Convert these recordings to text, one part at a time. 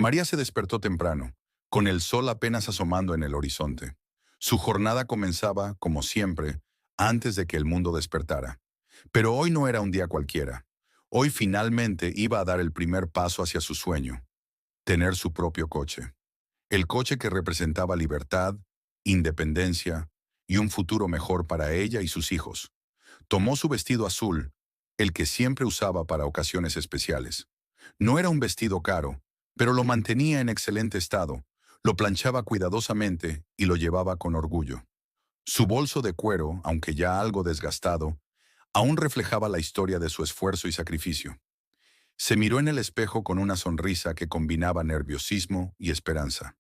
María se despertó temprano, con el sol apenas asomando en el horizonte. Su jornada comenzaba, como siempre, antes de que el mundo despertara. Pero hoy no era un día cualquiera. Hoy finalmente iba a dar el primer paso hacia su sueño, tener su propio coche. El coche que representaba libertad, independencia y un futuro mejor para ella y sus hijos. Tomó su vestido azul, el que siempre usaba para ocasiones especiales. No era un vestido caro, pero lo mantenía en excelente estado, lo planchaba cuidadosamente y lo llevaba con orgullo. Su bolso de cuero, aunque ya algo desgastado, aún reflejaba la historia de su esfuerzo y sacrificio. Se miró en el espejo con una sonrisa que combinaba nerviosismo y esperanza.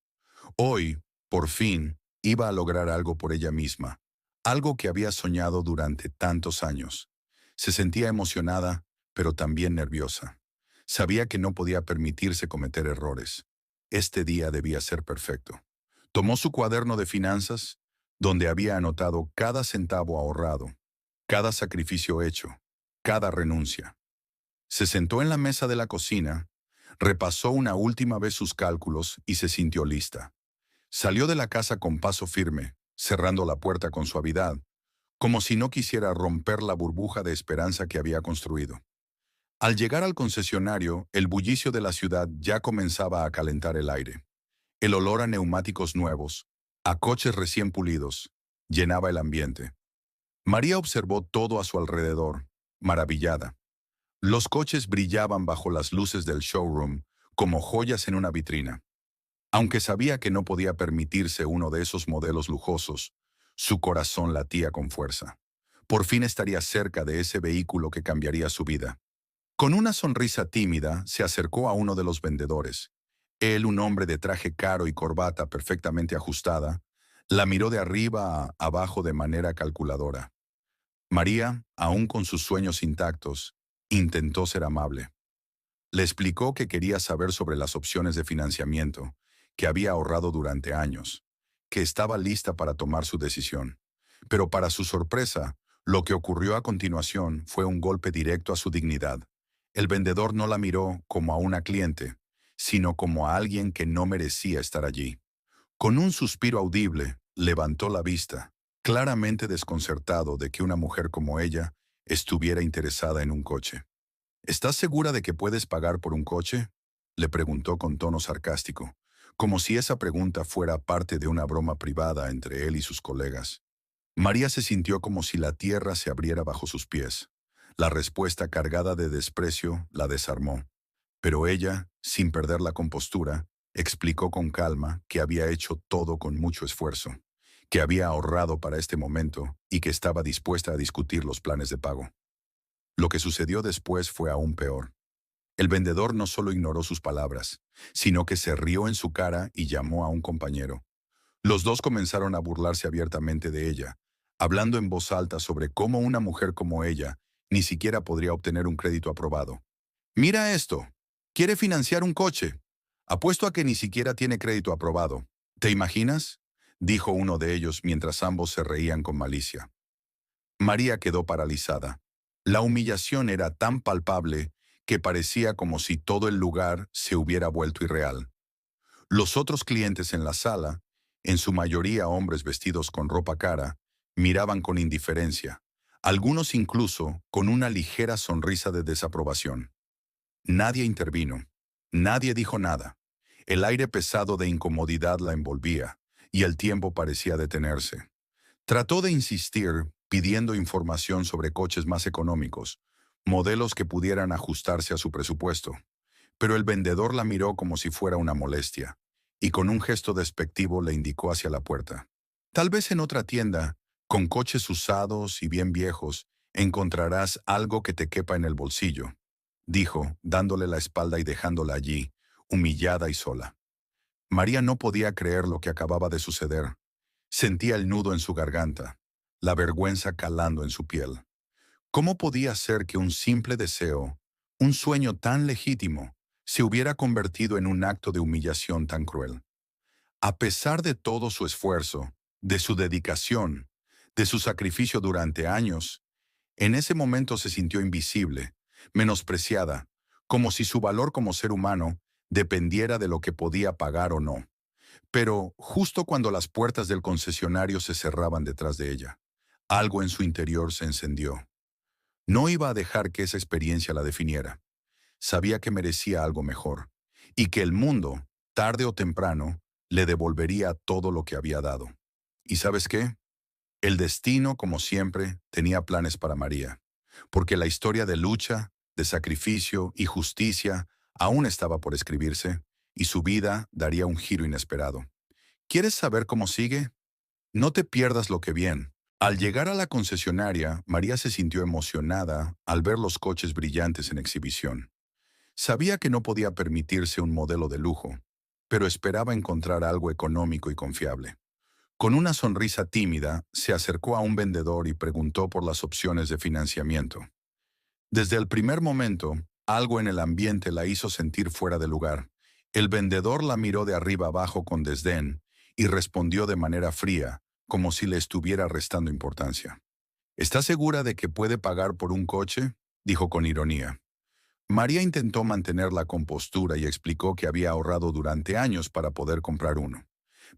Hoy, por fin, iba a lograr algo por ella misma, algo que había soñado durante tantos años. Se sentía emocionada, pero también nerviosa. Sabía que no podía permitirse cometer errores. Este día debía ser perfecto. Tomó su cuaderno de finanzas, donde había anotado cada centavo ahorrado, cada sacrificio hecho, cada renuncia. Se sentó en la mesa de la cocina, repasó una última vez sus cálculos y se sintió lista. Salió de la casa con paso firme, cerrando la puerta con suavidad, como si no quisiera romper la burbuja de esperanza que había construido. Al llegar al concesionario, el bullicio de la ciudad ya comenzaba a calentar el aire. El olor a neumáticos nuevos, a coches recién pulidos, llenaba el ambiente. María observó todo a su alrededor, maravillada. Los coches brillaban bajo las luces del showroom como joyas en una vitrina. Aunque sabía que no podía permitirse uno de esos modelos lujosos, su corazón latía con fuerza. Por fin estaría cerca de ese vehículo que cambiaría su vida. Con una sonrisa tímida, se acercó a uno de los vendedores. Él, un hombre de traje caro y corbata perfectamente ajustada, la miró de arriba a abajo de manera calculadora. María, aún con sus sueños intactos, intentó ser amable. Le explicó que quería saber sobre las opciones de financiamiento, que había ahorrado durante años, que estaba lista para tomar su decisión. Pero para su sorpresa, lo que ocurrió a continuación fue un golpe directo a su dignidad. El vendedor no la miró como a una cliente, sino como a alguien que no merecía estar allí. Con un suspiro audible, levantó la vista, claramente desconcertado de que una mujer como ella estuviera interesada en un coche. ¿Estás segura de que puedes pagar por un coche?, le preguntó con tono sarcástico, como si esa pregunta fuera parte de una broma privada entre él y sus colegas. María se sintió como si la tierra se abriera bajo sus pies. La respuesta cargada de desprecio la desarmó. Pero ella, sin perder la compostura, explicó con calma que había hecho todo con mucho esfuerzo, que había ahorrado para este momento y que estaba dispuesta a discutir los planes de pago. Lo que sucedió después fue aún peor. El vendedor no solo ignoró sus palabras, sino que se rió en su cara y llamó a un compañero. Los dos comenzaron a burlarse abiertamente de ella, hablando en voz alta sobre cómo una mujer como ella ni siquiera podría obtener un crédito aprobado. «Mira esto. Quiere financiar un coche. Apuesto a que ni siquiera tiene crédito aprobado. ¿Te imaginas?», dijo uno de ellos mientras ambos se reían con malicia. María quedó paralizada. La humillación era tan palpable que parecía como si todo el lugar se hubiera vuelto irreal. Los otros clientes en la sala, en su mayoría hombres vestidos con ropa cara, miraban con indiferencia, algunos incluso con una ligera sonrisa de desaprobación. Nadie intervino. Nadie dijo nada. El aire pesado de incomodidad la envolvía, y el tiempo parecía detenerse. Trató de insistir, pidiendo información sobre coches más económicos, modelos que pudieran ajustarse a su presupuesto. Pero el vendedor la miró como si fuera una molestia, y con un gesto despectivo le indicó hacia la puerta. «Tal vez en otra tienda, con coches usados y bien viejos, encontrarás algo que te quepa en el bolsillo», dijo, dándole la espalda y dejándola allí, humillada y sola. María no podía creer lo que acababa de suceder. Sentía el nudo en su garganta, la vergüenza calando en su piel. ¿Cómo podía ser que un simple deseo, un sueño tan legítimo, se hubiera convertido en un acto de humillación tan cruel? A pesar de todo su esfuerzo, de su dedicación, de su sacrificio durante años, en ese momento se sintió invisible, menospreciada, como si su valor como ser humano dependiera de lo que podía pagar o no. Pero justo cuando las puertas del concesionario se cerraban detrás de ella, algo en su interior se encendió. No iba a dejar que esa experiencia la definiera. Sabía que merecía algo mejor y que el mundo, tarde o temprano, le devolvería todo lo que había dado. ¿Y sabes qué? El destino, como siempre, tenía planes para María, porque la historia de lucha, de sacrificio y justicia aún estaba por escribirse, y su vida daría un giro inesperado. ¿Quieres saber cómo sigue? No te pierdas lo que viene. Al llegar a la concesionaria, María se sintió emocionada al ver los coches brillantes en exhibición. Sabía que no podía permitirse un modelo de lujo, pero esperaba encontrar algo económico y confiable. Con una sonrisa tímida, se acercó a un vendedor y preguntó por las opciones de financiamiento. Desde el primer momento, algo en el ambiente la hizo sentir fuera de lugar. El vendedor la miró de arriba abajo con desdén y respondió de manera fría, como si le estuviera restando importancia. ¿Está segura de que puede pagar por un coche?, dijo con ironía. María intentó mantener la compostura y explicó que había ahorrado durante años para poder comprar uno.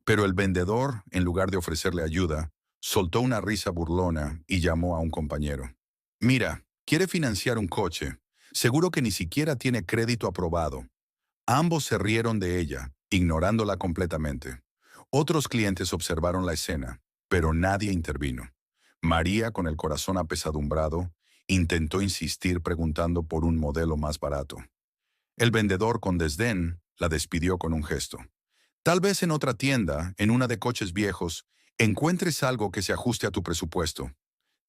Pero el vendedor, en lugar de ofrecerle ayuda, soltó una risa burlona y llamó a un compañero. Mira, quiere financiar un coche. Seguro que ni siquiera tiene crédito aprobado. Ambos se rieron de ella, ignorándola completamente. Otros clientes observaron la escena, pero nadie intervino. María, con el corazón apesadumbrado, intentó insistir preguntando por un modelo más barato. El vendedor, con desdén, la despidió con un gesto. Tal vez en otra tienda, en una de coches viejos, encuentres algo que se ajuste a tu presupuesto,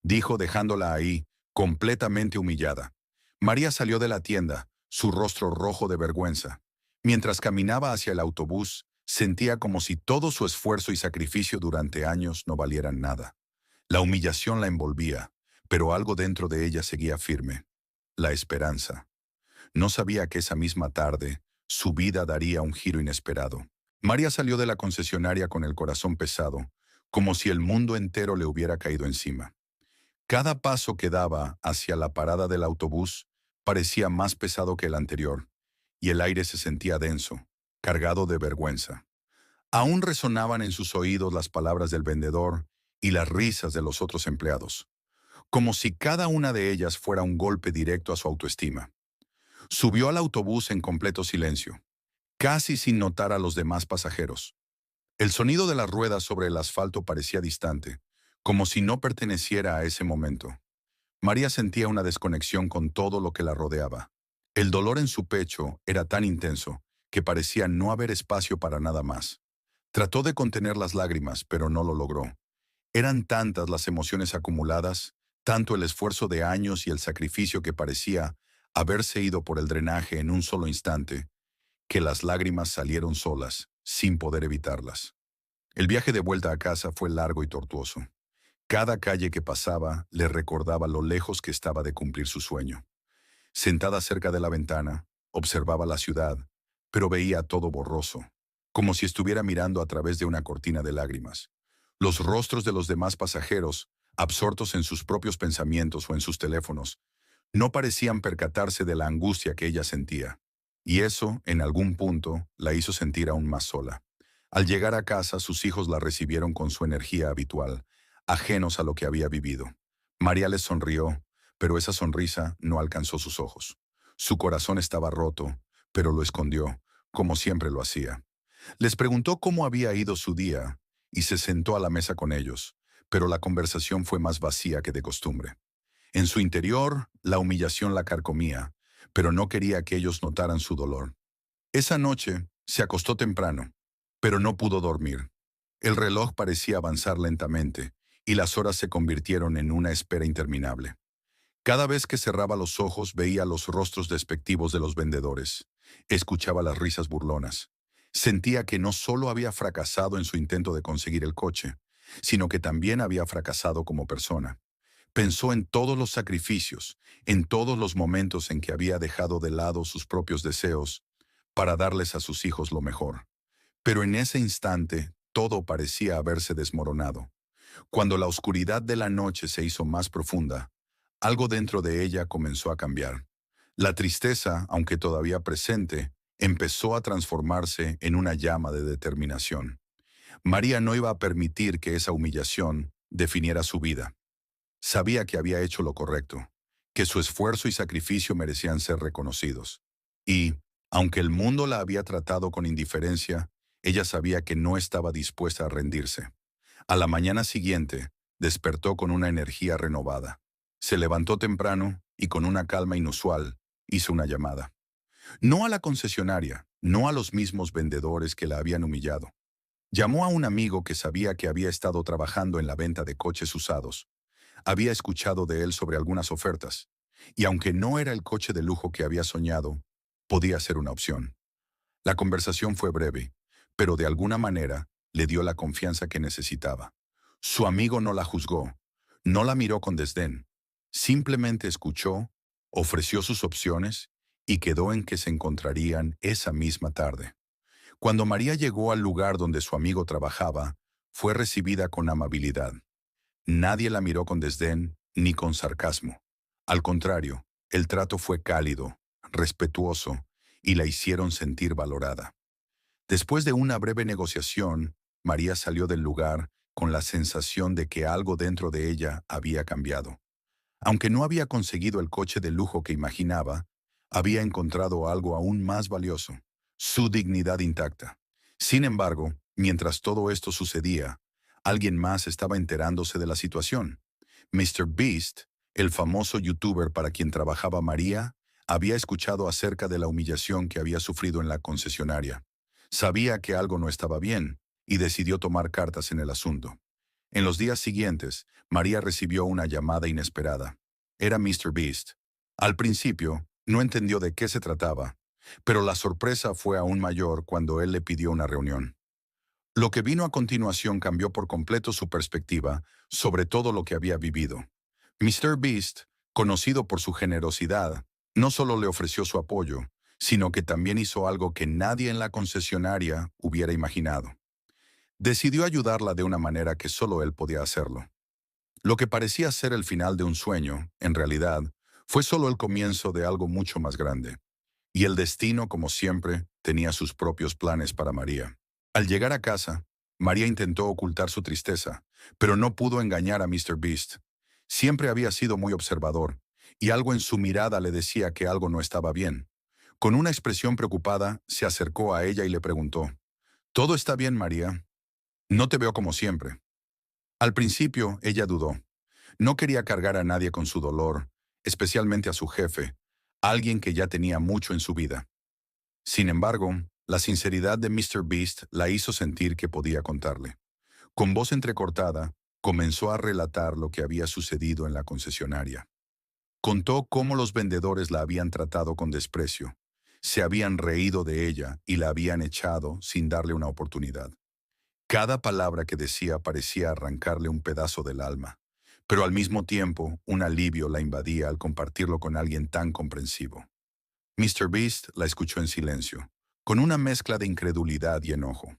dijo dejándola ahí, completamente humillada. María salió de la tienda, su rostro rojo de vergüenza. Mientras caminaba hacia el autobús, sentía como si todo su esfuerzo y sacrificio durante años no valieran nada. La humillación la envolvía, pero algo dentro de ella seguía firme: la esperanza. No sabía que esa misma tarde, su vida daría un giro inesperado. María salió de la concesionaria con el corazón pesado, como si el mundo entero le hubiera caído encima. Cada paso que daba hacia la parada del autobús parecía más pesado que el anterior, y el aire se sentía denso, cargado de vergüenza. Aún resonaban en sus oídos las palabras del vendedor y las risas de los otros empleados, como si cada una de ellas fuera un golpe directo a su autoestima. Subió al autobús en completo silencio, casi sin notar a los demás pasajeros. El sonido de las ruedas sobre el asfalto parecía distante, como si no perteneciera a ese momento. María sentía una desconexión con todo lo que la rodeaba. El dolor en su pecho era tan intenso que parecía no haber espacio para nada más. Trató de contener las lágrimas, pero no lo logró. Eran tantas las emociones acumuladas, tanto el esfuerzo de años y el sacrificio que parecía haberse ido por el drenaje en un solo instante, que las lágrimas salieron solas, sin poder evitarlas. El viaje de vuelta a casa fue largo y tortuoso. Cada calle que pasaba le recordaba lo lejos que estaba de cumplir su sueño. Sentada cerca de la ventana, observaba la ciudad, pero veía todo borroso, como si estuviera mirando a través de una cortina de lágrimas. Los rostros de los demás pasajeros, absortos en sus propios pensamientos o en sus teléfonos, no parecían percatarse de la angustia que ella sentía. Y eso, en algún punto, la hizo sentir aún más sola. Al llegar a casa, sus hijos la recibieron con su energía habitual, ajenos a lo que había vivido. María les sonrió, pero esa sonrisa no alcanzó sus ojos. Su corazón estaba roto, pero lo escondió, como siempre lo hacía. Les preguntó cómo había ido su día y se sentó a la mesa con ellos, pero la conversación fue más vacía que de costumbre. En su interior, la humillación la carcomía, pero no quería que ellos notaran su dolor. Esa noche se acostó temprano, pero no pudo dormir. El reloj parecía avanzar lentamente, y las horas se convirtieron en una espera interminable. Cada vez que cerraba los ojos veía los rostros despectivos de los vendedores, escuchaba las risas burlonas. Sentía que no solo había fracasado en su intento de conseguir el coche, sino que también había fracasado como persona. Pensó en todos los sacrificios, en todos los momentos en que había dejado de lado sus propios deseos para darles a sus hijos lo mejor. Pero en ese instante todo parecía haberse desmoronado. Cuando la oscuridad de la noche se hizo más profunda, algo dentro de ella comenzó a cambiar. La tristeza, aunque todavía presente, empezó a transformarse en una llama de determinación. María no iba a permitir que esa humillación definiera su vida. Sabía que había hecho lo correcto, que su esfuerzo y sacrificio merecían ser reconocidos. Y, aunque el mundo la había tratado con indiferencia, ella sabía que no estaba dispuesta a rendirse. A la mañana siguiente, despertó con una energía renovada. Se levantó temprano y con una calma inusual, hizo una llamada. No a la concesionaria, no a los mismos vendedores que la habían humillado. Llamó a un amigo que sabía que había estado trabajando en la venta de coches usados. Había escuchado de él sobre algunas ofertas, y aunque no era el coche de lujo que había soñado, podía ser una opción. La conversación fue breve, pero de alguna manera le dio la confianza que necesitaba. Su amigo no la juzgó, no la miró con desdén, simplemente escuchó, ofreció sus opciones y quedó en que se encontrarían esa misma tarde. Cuando María llegó al lugar donde su amigo trabajaba, fue recibida con amabilidad. Nadie la miró con desdén ni con sarcasmo. Al contrario, el trato fue cálido, respetuoso, y la hicieron sentir valorada. Después de una breve negociación, María salió del lugar con la sensación de que algo dentro de ella había cambiado. Aunque no había conseguido el coche de lujo que imaginaba, había encontrado algo aún más valioso, su dignidad intacta. Sin embargo, mientras todo esto sucedía, alguien más estaba enterándose de la situación. Mr. Beast, el famoso youtuber para quien trabajaba María, había escuchado acerca de la humillación que había sufrido en la concesionaria. Sabía que algo no estaba bien y decidió tomar cartas en el asunto. En los días siguientes, María recibió una llamada inesperada. Era Mr. Beast. Al principio, no entendió de qué se trataba, pero la sorpresa fue aún mayor cuando él le pidió una reunión. Lo que vino a continuación cambió por completo su perspectiva sobre todo lo que había vivido. Mr. Beast, conocido por su generosidad, no solo le ofreció su apoyo, sino que también hizo algo que nadie en la concesionaria hubiera imaginado. Decidió ayudarla de una manera que solo él podía hacerlo. Lo que parecía ser el final de un sueño, en realidad, fue solo el comienzo de algo mucho más grande. Y el destino, como siempre, tenía sus propios planes para María. Al llegar a casa, María intentó ocultar su tristeza, pero no pudo engañar a Mr. Beast. Siempre había sido muy observador, y algo en su mirada le decía que algo no estaba bien. Con una expresión preocupada, se acercó a ella y le preguntó, «¿Todo está bien, María? No te veo como siempre». Al principio, ella dudó. No quería cargar a nadie con su dolor, especialmente a su jefe, alguien que ya tenía mucho en su vida. Sin embargo, la sinceridad de Mr. Beast la hizo sentir que podía contarle. Con voz entrecortada, comenzó a relatar lo que había sucedido en la concesionaria. Contó cómo los vendedores la habían tratado con desprecio, se habían reído de ella y la habían echado sin darle una oportunidad. Cada palabra que decía parecía arrancarle un pedazo del alma, pero al mismo tiempo un alivio la invadía al compartirlo con alguien tan comprensivo. Mr. Beast la escuchó en silencio, con una mezcla de incredulidad y enojo.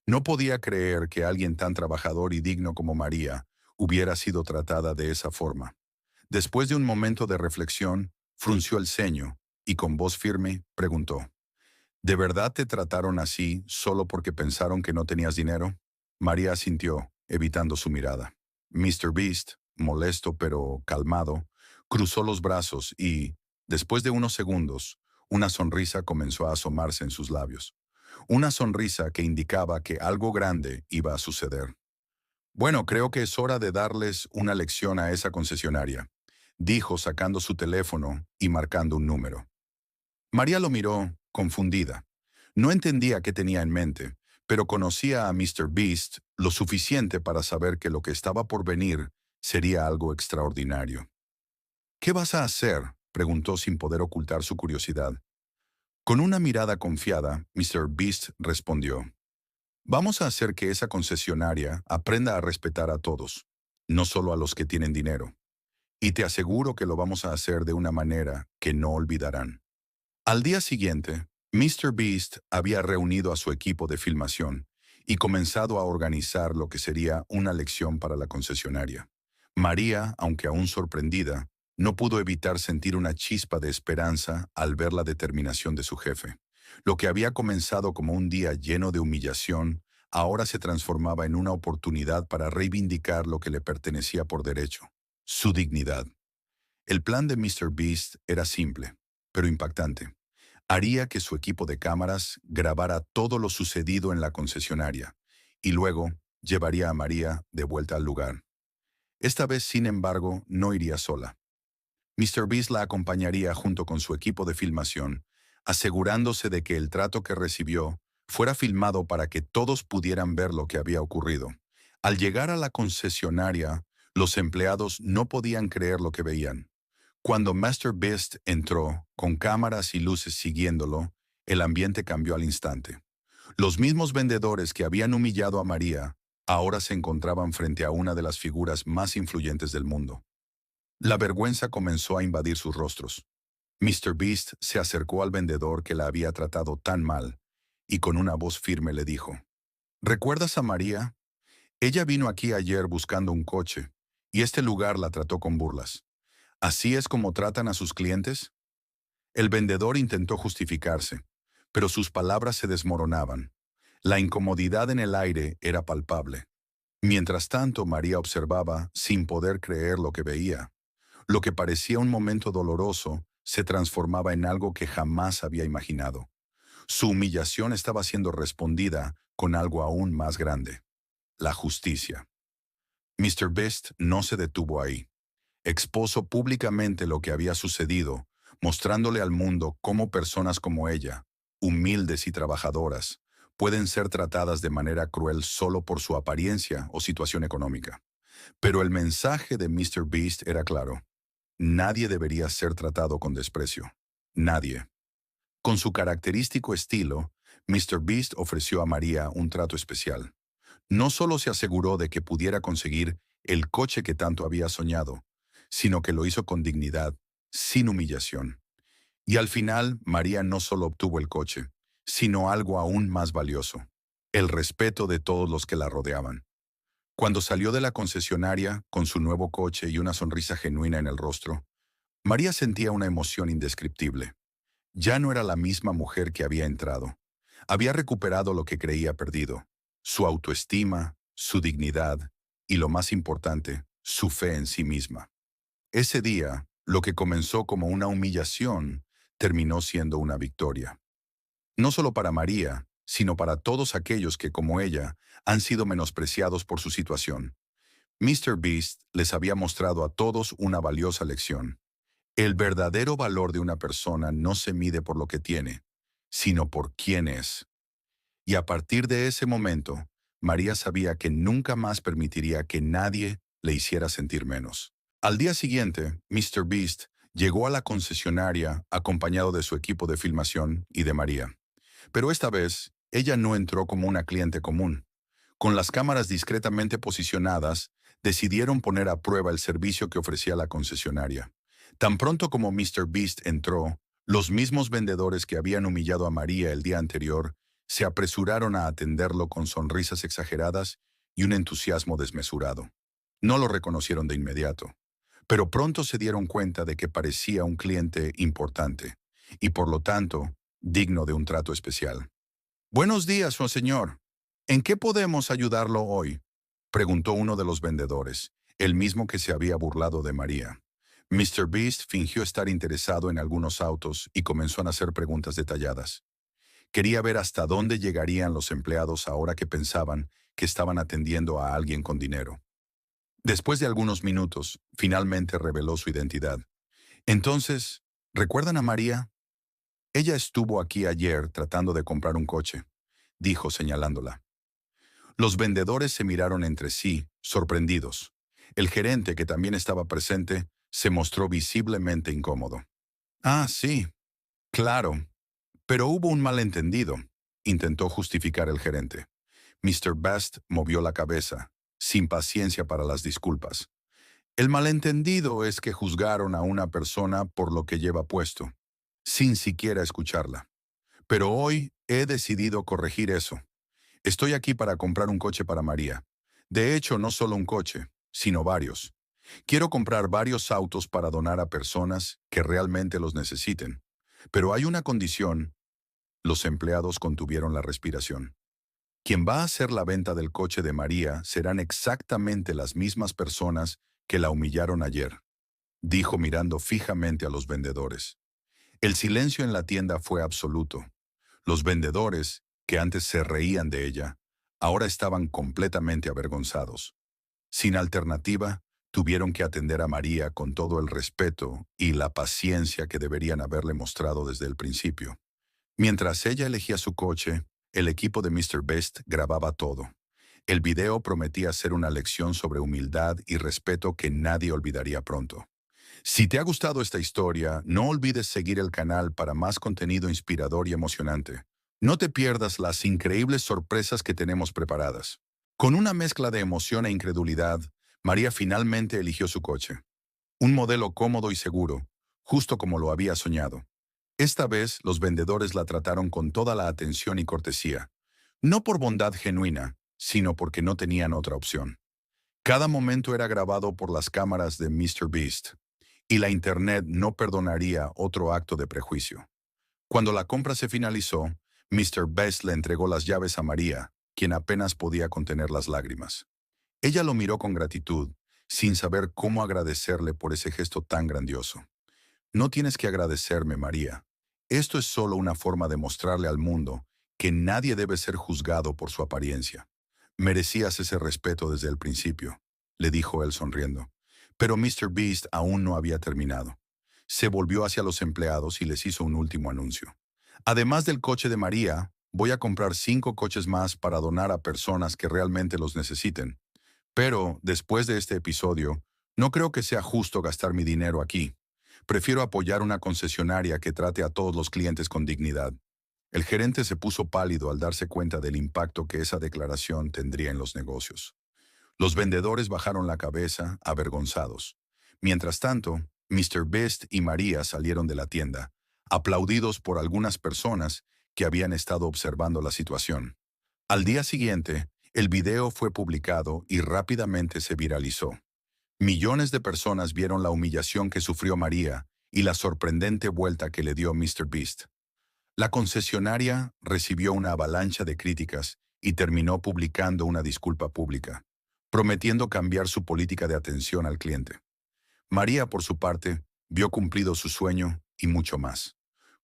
No podía creer que alguien tan trabajador y digno como María hubiera sido tratada de esa forma. Después de un momento de reflexión, frunció el ceño y con voz firme preguntó, ¿de verdad te trataron así solo porque pensaron que no tenías dinero? María asintió, evitando su mirada. Mr. Beast, molesto pero calmado, cruzó los brazos y, después de unos segundos, una sonrisa comenzó a asomarse en sus labios. Una sonrisa que indicaba que algo grande iba a suceder. Bueno, creo que es hora de darles una lección a esa concesionaria, dijo sacando su teléfono y marcando un número. María lo miró, confundida. No entendía qué tenía en mente, pero conocía a Mr. Beast lo suficiente para saber que lo que estaba por venir sería algo extraordinario. ¿Qué vas a hacer?, preguntó sin poder ocultar su curiosidad. Con una mirada confiada, Mr. Beast respondió, «Vamos a hacer que esa concesionaria aprenda a respetar a todos, no solo a los que tienen dinero. Y te aseguro que lo vamos a hacer de una manera que no olvidarán». Al día siguiente, Mr. Beast había reunido a su equipo de filmación y comenzado a organizar lo que sería una lección para la concesionaria. María, aunque aún sorprendida, no pudo evitar sentir una chispa de esperanza al ver la determinación de su jefe. Lo que había comenzado como un día lleno de humillación, ahora se transformaba en una oportunidad para reivindicar lo que le pertenecía por derecho, su dignidad. El plan de Mr. Beast era simple, pero impactante. Haría que su equipo de cámaras grabara todo lo sucedido en la concesionaria y luego llevaría a María de vuelta al lugar. Esta vez, sin embargo, no iría sola. Mr. Beast la acompañaría junto con su equipo de filmación, asegurándose de que el trato que recibió fuera filmado para que todos pudieran ver lo que había ocurrido. Al llegar a la concesionaria, los empleados no podían creer lo que veían. Cuando Mr. Beast entró, con cámaras y luces siguiéndolo, el ambiente cambió al instante. Los mismos vendedores que habían humillado a María ahora se encontraban frente a una de las figuras más influyentes del mundo. La vergüenza comenzó a invadir sus rostros. Mr. Beast se acercó al vendedor que la había tratado tan mal y con una voz firme le dijo, ¿recuerdas a María? Ella vino aquí ayer buscando un coche y este lugar la trató con burlas. ¿Así es como tratan a sus clientes? El vendedor intentó justificarse, pero sus palabras se desmoronaban. La incomodidad en el aire era palpable. Mientras tanto, María observaba sin poder creer lo que veía. Lo que parecía un momento doloroso se transformaba en algo que jamás había imaginado. Su humillación estaba siendo respondida con algo aún más grande, la justicia. Mr. Beast no se detuvo ahí. Expuso públicamente lo que había sucedido, mostrándole al mundo cómo personas como ella, humildes y trabajadoras, pueden ser tratadas de manera cruel solo por su apariencia o situación económica. Pero el mensaje de Mr. Beast era claro. Nadie debería ser tratado con desprecio. Nadie. Con su característico estilo, Mr. Beast ofreció a María un trato especial. No solo se aseguró de que pudiera conseguir el coche que tanto había soñado, sino que lo hizo con dignidad, sin humillación. Y al final, María no solo obtuvo el coche, sino algo aún más valioso, el respeto de todos los que la rodeaban. Cuando salió de la concesionaria, con su nuevo coche y una sonrisa genuina en el rostro, María sentía una emoción indescriptible. Ya no era la misma mujer que había entrado. Había recuperado lo que creía perdido, su autoestima, su dignidad y, lo más importante, su fe en sí misma. Ese día, lo que comenzó como una humillación, terminó siendo una victoria. No solo para María, sino para todos aquellos que, como ella, han sido menospreciados por su situación. Mr. Beast les había mostrado a todos una valiosa lección. El verdadero valor de una persona no se mide por lo que tiene, sino por quién es. Y a partir de ese momento, María sabía que nunca más permitiría que nadie le hiciera sentir menos. Al día siguiente, Mr. Beast llegó a la concesionaria acompañado de su equipo de filmación y de María. Pero esta vez, ella no entró como una cliente común. Con las cámaras discretamente posicionadas, decidieron poner a prueba el servicio que ofrecía la concesionaria. Tan pronto como Mr. Beast entró, los mismos vendedores que habían humillado a María el día anterior se apresuraron a atenderlo con sonrisas exageradas y un entusiasmo desmesurado. No lo reconocieron de inmediato, pero pronto se dieron cuenta de que parecía un cliente importante y, por lo tanto, digno de un trato especial. «Buenos días, oh señor. ¿En qué podemos ayudarlo hoy?», preguntó uno de los vendedores, el mismo que se había burlado de María. Mr. Beast fingió estar interesado en algunos autos y comenzó a hacer preguntas detalladas. Quería ver hasta dónde llegarían los empleados ahora que pensaban que estaban atendiendo a alguien con dinero. Después de algunos minutos, finalmente reveló su identidad. «Entonces, ¿recuerdan a María? Ella estuvo aquí ayer tratando de comprar un coche», dijo señalándola. Los vendedores se miraron entre sí, sorprendidos. El gerente, que también estaba presente, se mostró visiblemente incómodo. «Ah, sí, claro, pero hubo un malentendido», intentó justificar el gerente. Mr. Best movió la cabeza, sin paciencia para las disculpas. «El malentendido es que juzgaron a una persona por lo que lleva puesto, sin siquiera escucharla. Pero hoy he decidido corregir eso. Estoy aquí para comprar un coche para María. De hecho, no solo un coche, sino varios. Quiero comprar varios autos para donar a personas que realmente los necesiten. Pero hay una condición. Los empleados contuvieron la respiración. Quien va a hacer la venta del coche de María serán exactamente las mismas personas que la humillaron ayer, dijo mirando fijamente a los vendedores. El silencio en la tienda fue absoluto. Los vendedores, que antes se reían de ella, ahora estaban completamente avergonzados. Sin alternativa, tuvieron que atender a María con todo el respeto y la paciencia que deberían haberle mostrado desde el principio. Mientras ella elegía su coche, el equipo de Mr. Best grababa todo. El video prometía ser una lección sobre humildad y respeto que nadie olvidaría pronto. Si te ha gustado esta historia, no olvides seguir el canal para más contenido inspirador y emocionante. No te pierdas las increíbles sorpresas que tenemos preparadas. Con una mezcla de emoción e incredulidad, María finalmente eligió su coche. Un modelo cómodo y seguro, justo como lo había soñado. Esta vez los vendedores la trataron con toda la atención y cortesía, no por bondad genuina, sino porque no tenían otra opción. Cada momento era grabado por las cámaras de Mr. Beast, y la Internet no perdonaría otro acto de prejuicio. Cuando la compra se finalizó, Mr. Best le entregó las llaves a María, quien apenas podía contener las lágrimas. Ella lo miró con gratitud, sin saber cómo agradecerle por ese gesto tan grandioso. No tienes que agradecerme, María. Esto es solo una forma de mostrarle al mundo que nadie debe ser juzgado por su apariencia. Merecías ese respeto desde el principio, le dijo él sonriendo. Pero Mr. Beast aún no había terminado. Se volvió hacia los empleados y les hizo un último anuncio. Además del coche de María, voy a comprar 5 coches más para donar a personas que realmente los necesiten. Pero, después de este episodio, no creo que sea justo gastar mi dinero aquí. Prefiero apoyar una concesionaria que trate a todos los clientes con dignidad. El gerente se puso pálido al darse cuenta del impacto que esa declaración tendría en los negocios. Los vendedores bajaron la cabeza, avergonzados. Mientras tanto, Mr. Best y María salieron de la tienda, aplaudidos por algunas personas que habían estado observando la situación. Al día siguiente, el video fue publicado y rápidamente se viralizó. Millones de personas vieron la humillación que sufrió María y la sorprendente vuelta que le dio Mr. Beast. La concesionaria recibió una avalancha de críticas y terminó publicando una disculpa pública, prometiendo cambiar su política de atención al cliente. María, por su parte, vio cumplido su sueño y mucho más.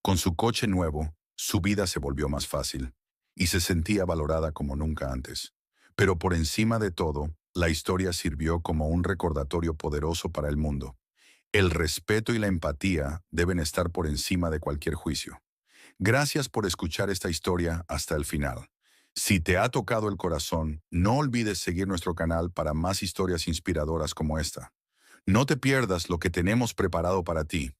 Con su coche nuevo, su vida se volvió más fácil y se sentía valorada como nunca antes. Pero por encima de todo, la historia sirvió como un recordatorio poderoso para el mundo. El respeto y la empatía deben estar por encima de cualquier juicio. Gracias por escuchar esta historia hasta el final. Si te ha tocado el corazón, no olvides seguir nuestro canal para más historias inspiradoras como esta. No te pierdas lo que tenemos preparado para ti.